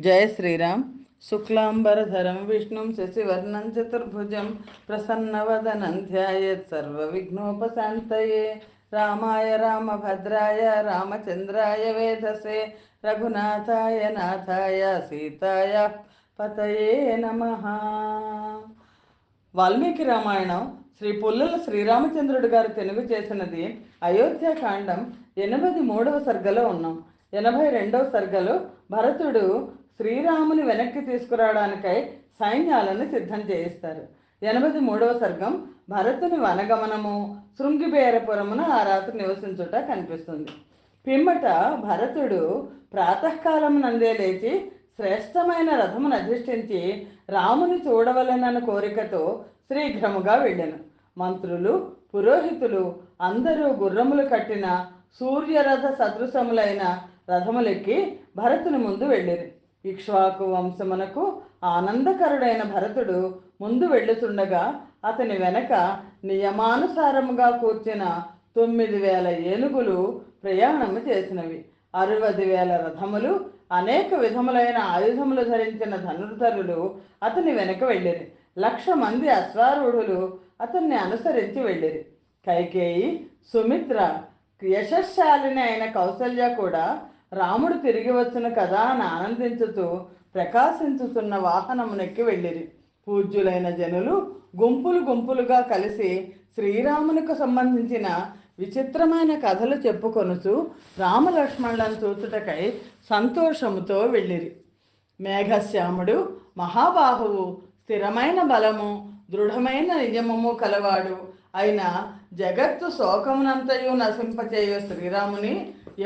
జయ శ్రీరామ్. శుక్లాంబరధరం విష్ణుం శశివర్ణం చతుర్భుజం ప్రసన్నవదనం ధ్యాయేత్ సర్వవిఘ్నోపశాంతయే. రామాయ రామభద్రాయ రామచంద్రాయ వేధసే రఘునాథాయ నాథాయ సీతాయ పతయే నమః. వాల్మీకి రామాయణం శ్రీ పుల్లల శ్రీరామచంద్రుడు గారు తెలుగు చేసినది. అయోధ్యాకాండం 83వ సర్గలో ఉన్నాం. 82వ సర్గలో భరతుడు శ్రీరాముని వెనక్కి తీసుకురావడానికై సైన్యాలను సిద్ధం చేయిస్తారు. 83వ సర్గం భరతుని వనగమనము, శృంగిబేరపురమున ఆ రాత్రి నివసించుట కనిపిస్తుంది. పిమ్మట భరతుడు ప్రాతకాలం నందే లేచి శ్రేష్టమైన రథమును అధిష్ఠించి రాముని చూడవలనన్న కోరికతో శీఘ్రముగా వెళ్ళెను. మంత్రులు, పురోహితులు అందరూ గుర్రములు కట్టిన సూర్యరథ సదృశములైన రథములెక్కి భరతుని ముందు వెళ్ళిరి. ఇక్ష్వాకు వంశమునకు ఆనందకరుడైన భరతుడు ముందు వెళ్ళుతుండగా అతని వెనక నియమానుసారముగా కూర్చిన 9,000 ఏనుగులు ప్రయాణము చేసినవి. 60,000 రథములు, అనేక విధములైన ఆయుధములు ధరించిన ధనుర్ధరులు అతని వెనక వెళ్ళిరి. 1,00,000 మంది అశ్వారూఢులు అతన్ని అనుసరించి వెళ్ళిరి. కైకేయి, సుమిత్ర, యశస్శాలిని అయిన కౌసల్య కూడా రాముడు తిరిగి వచ్చును కదా అని ఆనందించుతూ ప్రకాశించుతున్న వాహనమునెక్కి వెళ్ళిరి. పూజ్యులైన జనులు గుంపులు గుంపులుగా కలిసి శ్రీరామునికి సంబంధించిన విచిత్రమైన కథలు చెప్పుకొనుచు రామలక్ష్మణులను చూచుటకై సంతోషముతో వెళ్ళిరి. మేఘశ్యాముడు, మహాబాహువు, స్థిరమైన బలము, దృఢమైన నియమము కలవాడు అయిన జగత్తు శోకమునంతయు నశింపచేయ శ్రీరాముని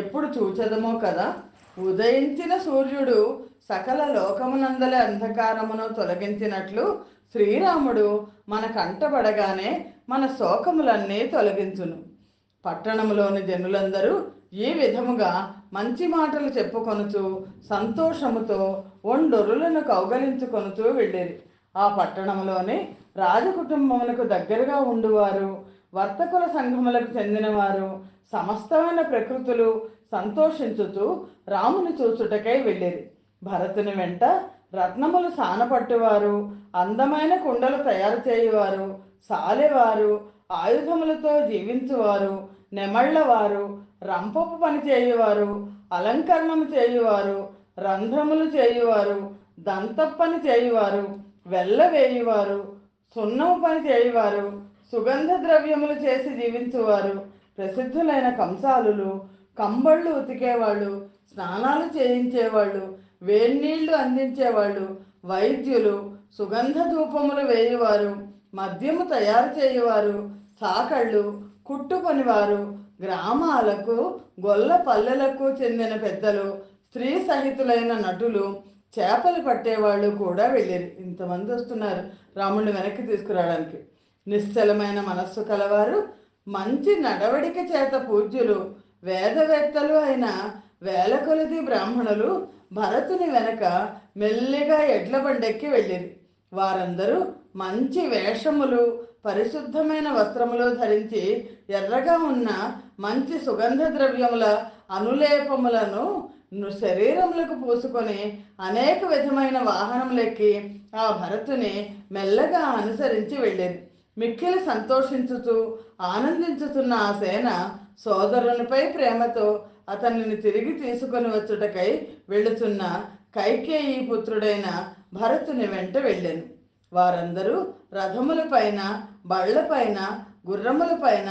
ఎప్పుడు చూచెదమో కదా. ఉదయించిన సూర్యుడు సకల లోకమునందల అంధకారమును తొలగించినట్లు శ్రీరాముడు మన కంటబడగానే మన శోకములన్నీ తొలగించును. పట్టణములోని జనులందరూ ఈ విధముగా మంచి మాటలు చెప్పుకొనుచు సంతోషముతో ఒండొరులను కౌగలించుకొనుచూ వెళ్ళిరి. ఆ పట్టణంలోని రాజకుటుంబములకు దగ్గరగా ఉండువారు, వర్తకుల సంఘములకు చెందినవారు, సమస్తమైన ప్రకృతులు సంతోషించుతూ రాముని చూచుటకై వెళ్ళిరి. భరతుని వెంట రత్నములు సానపట్టువారు, అందమైన కుండలు తయారు చేయువారు, సాలెవారు, ఆయుధములతో జీవించువారు, నెమళ్ళవారు, రంపపు పని చేయువారు, అలంకరణము చేయువారు, రంధ్రములు చేయువారు, దంతపని చేయువారు, వెల్లవేయువారు, సున్నము పని చేయువారు, సుగంధ ద్రవ్యములు చేసి జీవించువారు, ప్రసిద్ధులైన కంసాలులు, కంబళ్ళు ఉతికేవాళ్ళు, స్నానాలు చేయించేవాళ్ళు, వేన్నీళ్లు అందించేవాళ్ళు, వైద్యులు, సుగంధ ధూపములు వేయువారు, మద్యము తయారు చేయువారు, చాకళ్ళు, కుట్టు పనివారు, గ్రామాలకు గొల్ల పల్లెలకు చెందిన పెద్దలు, స్త్రీ సహితులైన నటులు, చేపలు పట్టేవాళ్ళు కూడా వెళ్ళారు. ఇంతమంది వస్తున్నారు రాముడిని వెనక్కి తీసుకురావడానికి. నిశ్చలమైన మనస్సు కలవారు, మంచి నడవడిక చేత పూజ్యులు, వేదవేత్తలు అయిన వేల కొలది బ్రాహ్మణులు భరతుని వెనక మెల్లిగా ఎడ్ల బండెక్కి వెళ్ళిరి. వారందరూ మంచి వేషములు, పరిశుద్ధమైన వస్త్రములు ధరించి ఎర్రగా ఉన్న మంచి సుగంధ ద్రవ్యముల అనులేపములను శరీరములకు పూసుకొని అనేక విధమైన వాహనములెక్కి ఆ భరతుని మెల్లగా అనుసరించి వెళ్ళిరి. మిక్కిలి సంతోషించుతూ ఆనందించుతున్న ఆ సేన సోదరునిపై ప్రేమతో అతనిని తిరిగి తీసుకొని వచ్చుటకై వెళుతున్న కైకేయి పుత్రుడైన భరతుని వెంట వెళ్ళాను. వారందరూ రథములపైన, బళ్లపైన, గుర్రములపైన,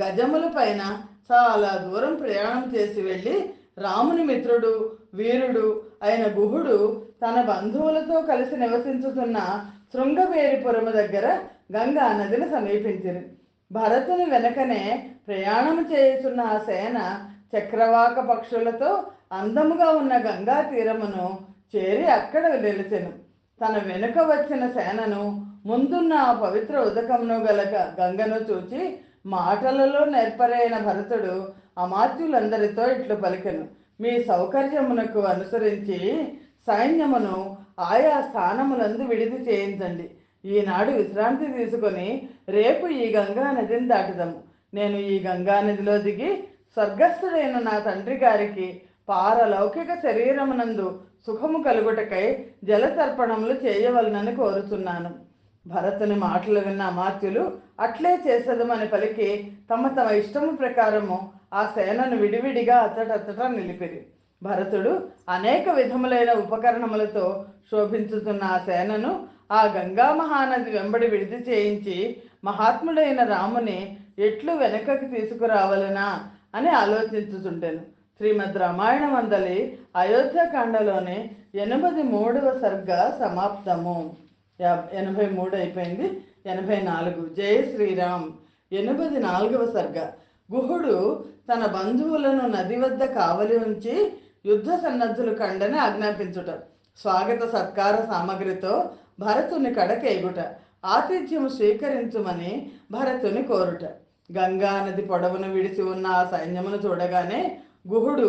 గజములపైన చాలా దూరం ప్రయాణం చేసి వెళ్ళి రాముని మిత్రుడు, వీరుడు అయిన గుహుడు తన బంధువులతో కలిసి నివసించుతున్న శృంగబేరిపురము దగ్గర గంగా నదిని సమీపించింది. భరతుని వెనకనే ప్రయాణము చేస్తున్న ఆ సేన చక్రవాక పక్షులతో అందముగా ఉన్న గంగా తీరమును చేరి అక్కడ నిలిచెను. తన వెనుక వచ్చిన సేనను, ముందున్న ఆ పవిత్ర ఉదకమును గల గంగను చూచి మాటలలో నేర్పరైన భరతుడు అమాత్యులందరితో ఇట్లు పలికెను. మీ సౌకర్యమునకు అనుసరించి సైన్యమును ఆయా స్థానములందు విడిది చేయించండి. ఈనాడు విశ్రాంతి తీసుకొని రేపు ఈ గంగా నదిని దాటుదాము. నేను ఈ గంగా నదిలో దిగి స్వర్గస్థుడైన నా తండ్రి గారికి పారలౌకిక శరీరమునందు సుఖము కలుగుటకై జలతర్పణములు చేయవలనని కోరుచున్నాను. భరతుని మాటలు విన్న అమాత్యులు అట్లే చేసేదమని పలికి తమ తమ ఇష్టము ప్రకారము ఆ సేనను విడివిడిగా అచ్చటచ్చట నిలిపిరి. భరతుడు అనేక విధములైన ఉపకరణములతో శోభించుతున్న ఆ సేనను ఆ గంగా మహానది వెంబడి విడిది చేయించి మహాత్ముడైన రాముని ఎట్లు వెనకకి తీసుకురావాలనా అని ఆలోచించుతుంటాను. శ్రీమద్ రామాయణం అందలి అయోధ్యకాండలోని 83వ సర్గ సమాప్తము. 83 అయిపోయింది. 84 జయ శ్రీరామ్. 84వ సర్గ. గుహుడు తన బంధువులను నది వద్ద కావలి ఉంచి యుద్ధ సన్నద్ధులు కండని ఆజ్ఞాపించుట, స్వాగత సత్కార సామగ్రితో భరతుని కడకేగుట, ఆతిథ్యము స్వీకరించుమని భరతుని కోరుట. గంగా నది పొడవును విడిసి ఉన్న ఆ సైన్యమును చూడగానే గుహుడు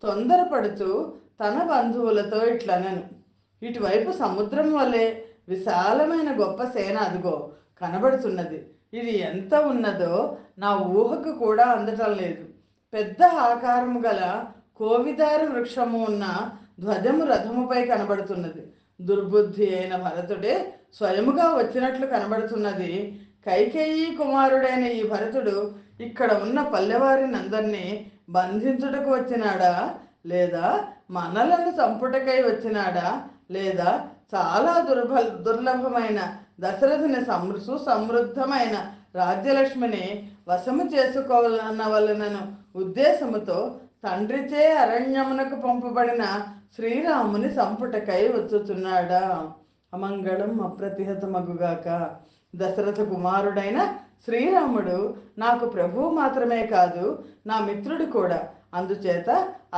తొందరపడుతూ తన బంధువులతో ఇట్లనెను, ఇటువైపు సముద్రం వలె విశాలమైన గొప్ప సేన అదిగో కనబడుతున్నది. ఇది ఎంత ఉన్నదో నా ఊహకు కూడా అందటం లేదు. పెద్ద ఆకారము గల కోవిదార వృక్షము ఉన్న ధ్వజము రథముపై కనబడుతున్నది. దుర్బుద్ధి అయిన భరతుడే స్వయముగా వచ్చినట్లు కనబడుతున్నది. కైకేయీ కుమారుడైన ఈ భరతుడు ఇక్కడ ఉన్న పల్లెవారిని అందరినీ బంధించుటకు వచ్చినాడా, లేదా మనలను చంపుటకై వచ్చినాడా, లేదా చాలా దుర్లభమైన దశరథుని సుసమృద్ధమైన రాజ్యలక్ష్మిని వశము చేసుకోవాలనవలనను ఉద్దేశముతో తండ్రిచే అరణ్యమునకు పంపబడిన శ్రీరాముని సంపుటకై వచ్చుచున్నాడా? అమంగళం అప్రతిహతమగుగాక. దశరథ కుమారుడైన శ్రీరాముడు నాకు ప్రభువు మాత్రమే కాదు, నా మిత్రుడు కూడా. అందుచేత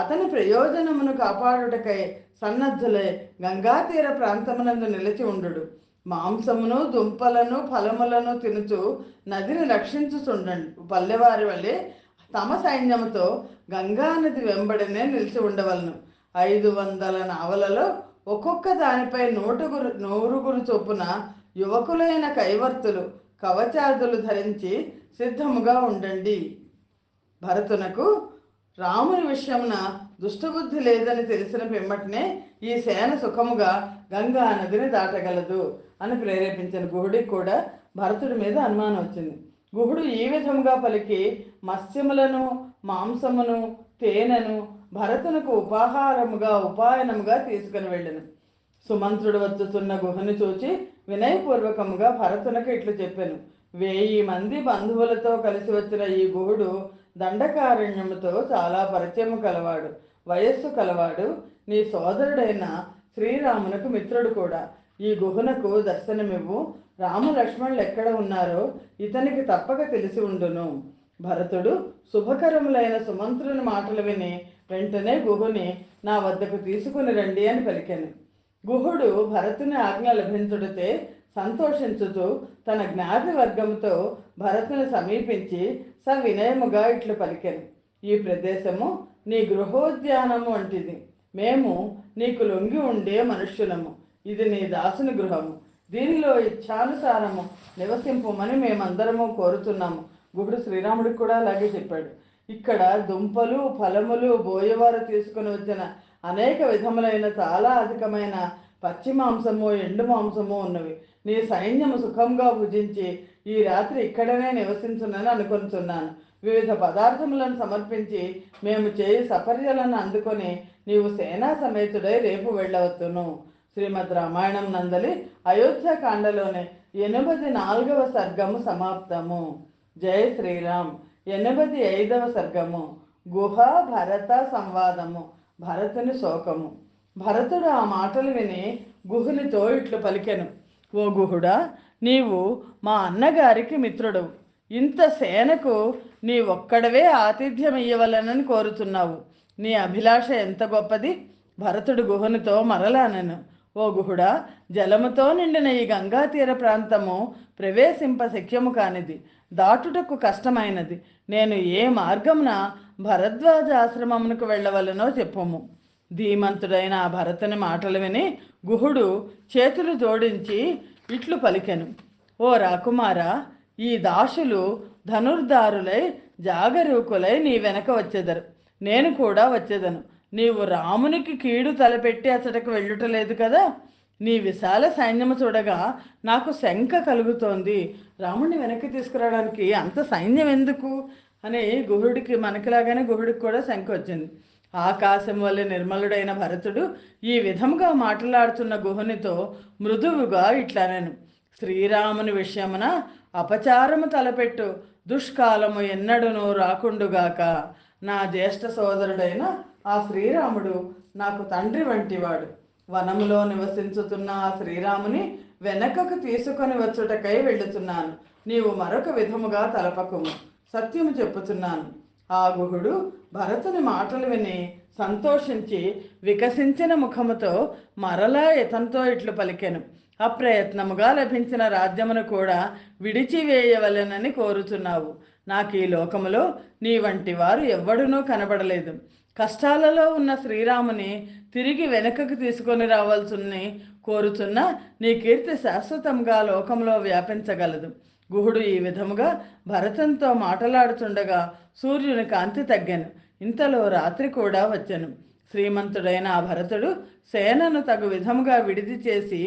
అతని ప్రయోజనమును కాపాడుటకై సన్నద్ధులై గంగా తీర ప్రాంతమునందు నిలిచి ఉండు. మాంసమును దుంపలను ఫలములను తినుచు నదిని రక్షించుచుండండి. పల్లెవారి వలె తమ సైన్యముతో గంగా నది వెంబడినే నిలిచి ఉండవలను. 500 నావలలో ఒక్కొక్క దానిపై 100 చొప్పున యువకులైన కైవర్తులు కవచాదులు ధరించి సిద్ధముగా ఉండండి. భరతునకు రాముని విషయమున దుష్టబుద్ధి లేదని తెలిసిన పిమ్మటనే ఈ సేన సుఖముగా గంగా నదిని దాటగలదు అని ప్రేరేపించిన గుహుడికి కూడా భరతుడి మీద అనుమానం వచ్చింది. గుహుడు ఈ విధముగా పలికి మత్స్యములను మాంసమును తేనెను భరతునకు ఉపాయనముగా తీసుకుని వెళ్ళను. సుమంత్రుడు వచ్చుతున్న గుహను చూచి వినయపూర్వకముగా భరతునకు ఇట్లు చెప్పాను, 1000 మంది బంధువులతో కలిసి వచ్చిన ఈ గుహుడు దండకారణ్యముతో చాలా పరిచయము కలవాడు, వయస్సు కలవాడు, నీ సోదరుడైన శ్రీరామునకు మిత్రుడు కూడా. ఈ గుహనకు దర్శనమివ్వు. రాము లక్ష్మణులు ఎక్కడ ఉన్నారో ఇతనికి తప్పక తెలిసి ఉండును. భరతుడు శుభకరములైన సుమంత్రుని మాటలు విని వెంటనే గుహుని నా వద్దకు తీసుకుని రండి అని పలికాను. గుహుడు భరతుని ఆజ్ఞ లభించుడితే సంతోషించుతూ తన జ్ఞాతి వర్గముతో భరతుని సమీపించి సవినయముగా ఇట్లు పలికెను, ఈ ప్రదేశము నీ గృహోద్యానము వంటిది. మేము నీకు లొంగి ఉండే మనుష్యులము. ఇది నీ దాసుని గృహము. దీనిలో ఇచ్ఛానుసారము నివసింపమని మేమందరము కోరుతున్నాము. గుహుడు శ్రీరాముడికి కూడా అలాగే చెప్పాడు. ఇక్కడ దుంపలు ఫలములు బోయవారు తీసుకుని వచ్చిన అనేక విధములైన చాలా అధికమైన పచ్చి మాంసము ఎండు మాంసము ఉన్నవి. నీ సైన్యము సుఖంగా భుజించి ఈ రాత్రి ఇక్కడనే నివసించునని అనుకొనుచున్నాను. వివిధ పదార్థములను సమర్పించి మేము చేయి సపర్యలను అందుకొని నీవు సేనా సమేతుడై రేపు వెళ్ళవచ్చును. శ్రీమద్ రామాయణం నందలి అయోధ్యకాండలోని 84వ సర్గము సమాప్తము. జయ శ్రీరామ్. 85వ సర్గము. గుహ భరత సంవాదము. భరతుని శోకము. భరతుడు ఆ మాటలు విని గుహునితో ఇట్లు పలికెను, ఓ గుహుడా, నీవు మా అన్నగారికి మిత్రుడవు. ఇంత సేనకు నీ ఒక్కడవే ఆతిథ్యం ఇయ్యవలనని కోరుతున్నావు. నీ అభిలాష ఎంత గొప్పది. భరతుడు గుహునితో మరలానెను, ఓ గుహుడా, జలముతో నిండిన ఈ గంగా తీర ప్రాంతము ప్రవేశింప శక్యము కానిది, దాటుటకు కష్టమైనది. నేను ఏ మార్గమున భరద్వాజ ఆశ్రమమునకు వెళ్ళవలనో చెప్పుము. ధీమంతుడైన ఆ భరతుని మాటలు విని గుహుడు చేతులు జోడించి ఇట్లు పలికెను, ఓ రాకుమారా, ఈ దాసులు ధనుర్ధారులై జాగరూకులై నీ వెనక వచ్చేదరు. నేను కూడా వచ్చేదను. నీవు రామునికి కీడు తలపెట్టి అతడికి వెళ్ళుటలేదు కదా. నీ విశాల సైన్యము చూడగా నాకు శంక కలుగుతోంది. రాముడిని వెనక్కి తీసుకురావడానికి అంత సైన్యం ఎందుకు అని గుహుడికి, మనకిలాగానే గుహుడికి కూడా శంక వచ్చింది. ఆకాశం వల్ల నిర్మలుడైన భరతుడు ఈ విధముగా మాట్లాడుతున్న గుహునితో మృదువుగా ఇట్లనెను: శ్రీరాముని విషయమున అపచారము తలపెట్టు దుష్కాలము ఎన్నడునూ రాకుండుగాక. నా జ్యేష్ఠ సోదరుడైన ఆ శ్రీరాముడు నాకు తండ్రి వంటివాడు. వనములో నివసించుతున్న ఆ శ్రీరాముని వెనకకు తీసుకొని వచ్చుటకై వెళ్ళుతున్నాను. నీవు మరొక విధముగా తలపకుము, సత్యము చెప్పుతున్నాను. ఆ గుహుడు భరతుని మాటలు విని సంతోషించి వికసించిన ముఖముతో మరలా ఇతనితో ఇట్లు పలికెను: అప్రయత్నముగా లభించిన రాజ్యమును కూడా విడిచివేయవలెనని కోరుచున్నావు. నాకు ఈ లోకములో నీ వంటి వారు ఎవ్వడునూ కనబడలేదు. కష్టాలలో ఉన్న శ్రీరాముని తిరిగి వెనుకకు తీసుకొని రావాల్సింది కోరుచున్న నీ కీర్తి శాశ్వతంగా లోకంలో వ్యాపించగలదు. గుహుడు ఈ విధముగా భరతంతో మాట్లాడుతుండగా సూర్యుని కాంతి తగ్గాను. ఇంతలో రాత్రి కూడా వచ్చాను. శ్రీమంతుడైన ఆ భరతుడు సేనను తగు విధముగా విడిది చేసి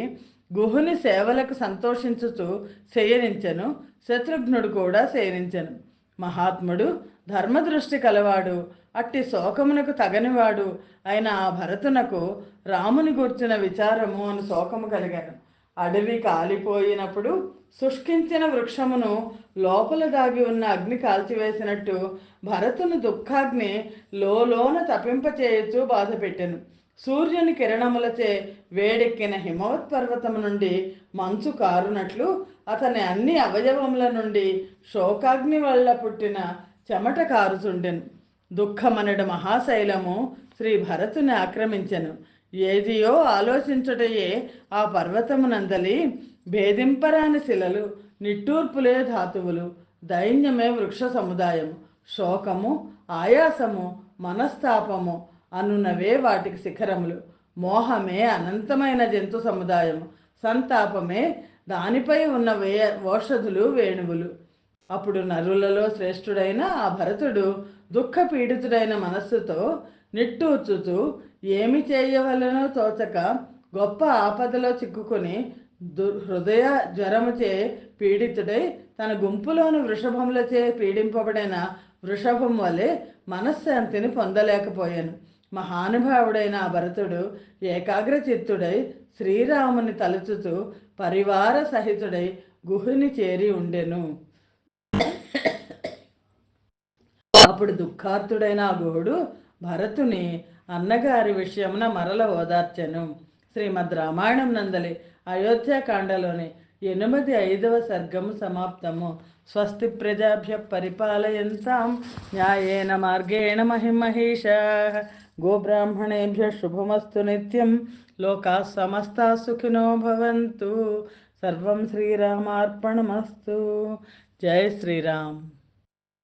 గుహుని సేవలకు సంతోషించుచు శయనించెను. శత్రుఘ్నుడు కూడా శయనించెను. మహాత్ముడు, ధర్మదృష్టి కలవాడు, అట్టి శోకమునకు తగనివాడు అయిన ఆ భరతునకు రాముని గూర్చిన విచారము అని శోకము కలిగాను. అడవి కాలిపోయినప్పుడు శుష్కించిన వృక్షమును లోపల దాగి ఉన్న అగ్ని కాల్చివేసినట్టు భరతుని దుఃఖాగ్ని లోన తపింపచేయచ్చు బాధపెట్టెను. సూర్యుని కిరణములచే వేడెక్కిన హిమవత్ పర్వతము నుండి మంచు కారునట్లు అతని అన్ని అవయవముల నుండి శోకాగ్ని వల్ల పుట్టిన చెమట కారుచుండెను. దుఃఖమనడు మహాశైలము శ్రీ భరతుని ఆక్రమించెను. ఏదియో ఆలోచించుటయే ఆ పర్వతమునందలి భేదింపరాని శిలలు, నిట్టూర్పులే ధాతువులు, దైన్యమే వృక్ష సముదాయము, శోకము, ఆయాసము, మనస్తాపము అనునవే వాటికి శిఖరములు, మోహమే అనంతమైన జంతు సముదాయము, సంతాపమే దానిపై ఉన్న ఓషధులు, వేణువులు. అప్పుడు నరులలో శ్రేష్ఠుడైన ఆ భరతుడు దుఃఖపీడితుడైన మనస్సుతో నిట్టూర్చుతూ ఏమి చేయవలనో తోచక గొప్ప ఆపదలో చిక్కుకొని హృదయ జ్వరముచే పీడితుడై తన గుంపులోని వృషభములచే పీడింపబడిన వృషభం వలె మనశ్శాంతిని పొందలేకపోయాను. మహానుభావుడైన ఆ భరతుడు ఏకాగ్రచిత్తుడై శ్రీరాముని తలుచుతూ పరివార సహితుడై గుహుని చేరి ఉండెను. అప్పుడు దుఃఖార్తుడైన ఆ గుహుడు భరతుని అన్నగారి విషయమున మరల ఓదార్చెను. శ్రీమద్ రామాయణం నందలి అయోధ్యాకాండలోని 85వ సర్గము సమాప్తము. స్వస్తి ప్రజాభ్య పరిపాలయంతాం న్యాయేన మార్గేణ మహిమహీషాః. గోబ్రాహ్మణేభ్య శుభమస్తు నిత్యం. లోకాః సమస్తాః సుఖినో భవంతు. సర్వం శ్రీరామార్పణమస్తు. జై శ్రీరామ్.